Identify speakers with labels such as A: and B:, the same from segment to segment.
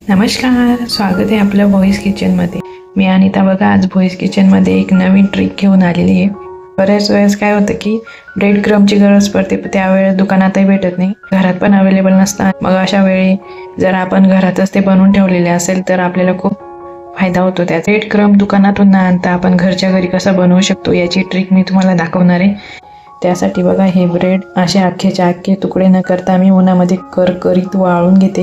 A: नमस्कार, स्वागत आहे आपलं व्हॉइस किचनमध्ये। मी अनिता बघा आज व्हॉइस किचनमध्ये एक नवीन ट्रिक घेऊन आलेली आहे। बऱ्याच वेळेस काय होतं की ब्रेड क्रम्बची गरज पडते, पण त्यावेळेस दुकानातही भेटत नाही, घरात पण अवेलेबल नसतात। मग अशा वेळी जर आपण घरातच ते बनवून ठेवलेले असेल तर आपल्याला खूप फायदा होतो। त्या ब्रेड क्रम्ब दुकानातून न आणता आपण घरच्या घरी कसं बनवू शकतो याची ट्रिक मी तुम्हाला दाखवणार आहे। त्यासाठी बघा हे ब्रेड असे अख्खेच्या अख्खे तुकडे न करता मी उन्हामध्ये करकरीत वाळून घेते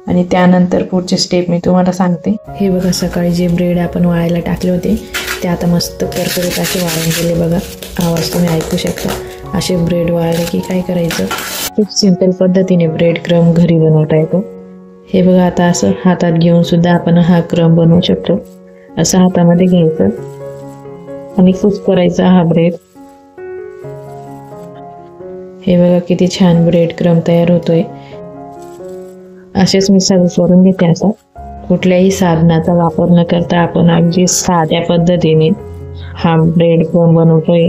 A: आणि त्यानंतर पुढचे स्टेप मी तुम्हाला सांगते। हे बघा सकाळी जे ब्रेड आपण वाळायला टाकले होते ते आता मस्त करकरीत असे वाळून गेले। बघा आवाज तुम्ही ऐकू शकता। असे ब्रेड वाळले की काय करायचं, खूप सिंपल पद्धतीने ब्रेड क्रम्ब घरी बनवता येतो। हे बघा आता असं हातात घेऊन सुद्धा आपण हा क्रम्ब बनवू शकतो। असं हातामध्ये घ्यायचं आणि कुस करायचा हा ब्रेड। हे बघा किती छान ब्रेड क्रम्ब तयार होतोय। असेच मी सर्व करून घेते। असा कुठल्याही साधनाचा वापर न करता आपण अगदी साध्या पद्धतीने हा ब्रेड क्रम्ब बनवतोय,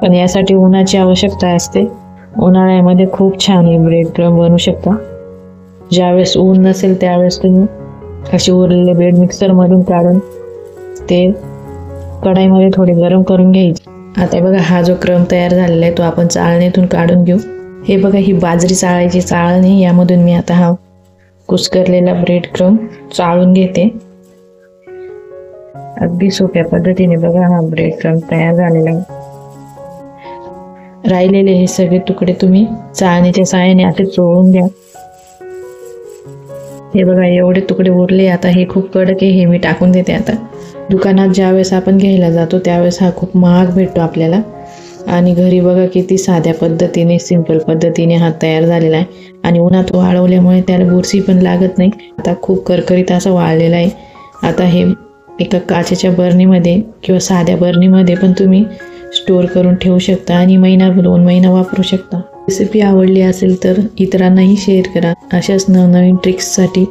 A: पण यासाठी उन्हाची आवश्यकता असते। उन्हाळ्यामध्ये खूप छान हे ब्रेड क्रम्ब बनवू शकता। ज्यावेळेस ऊन नसेल त्यावेळेस तुम्ही असे उरलेले ब्रेड मिक्सरमधून काढून ते कढईमध्ये थोडे गरम करून घ्यायचे। आता बघा हा जो क्रम्ब तयार झालेला आहे तो आपण चाळणीतून काढून घेऊ। हे बघा ही बाजरी चाळायची चाळणी, यामधून मी आता हा कुस्करलेला ब्रेड क्रम्ब चाळून घेते। अगदी सोप्या पद्धतीने बघा हा ब्रेड क्रम्ब तयार झालेला आहे। राहिलेले हे सगळे तुकडे तुम्ही चाळणीच्या सहाय्याने असे चोळून द्या। हे बघा एवढे तुकडे उरले। आता हे खूप कडक आहे, हे मी टाकून देते। आता दुकानात ज्यावेळेस आपण घ्यायला जातो त्यावेळेस हा खूप महाग भेटतो आपल्याला, आणि घरी बघा किती साध्या पद्धतीने सिंपल पद्धतीने हा तयार झालेला आहे आणि उन्हात वाळवल्यामुळे त्याला बुरशी पण लागत नाही। आता खूप करकरीत असं वाळलेला आहे। आता हे एका काचेच्या बरणीमध्ये किंवा साध्या बरणीमध्ये पण तुम्ही स्टोअर करून ठेवू शकता आणि महिना 2 महिना वापरू शकता। रेसिपी आवडली असेल तर इतरांनाही शेअर करा। अशाच नवनवीन ट्रिक्ससाठी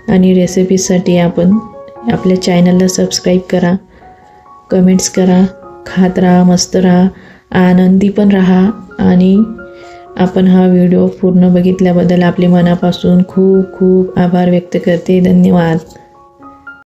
A: आणि रेसिपीजसाठी आपण आपल्या चॅनलला सबस्क्राईब करा, कमेंट्स करा, खात राहा, मस्त राहा, आनंदी पण राहा। आणि आपण हा व्हिडिओ पूर्ण बघितल्याबद्दल आपले मनापासून खूप खूप आभार व्यक्त करते। धन्यवाद।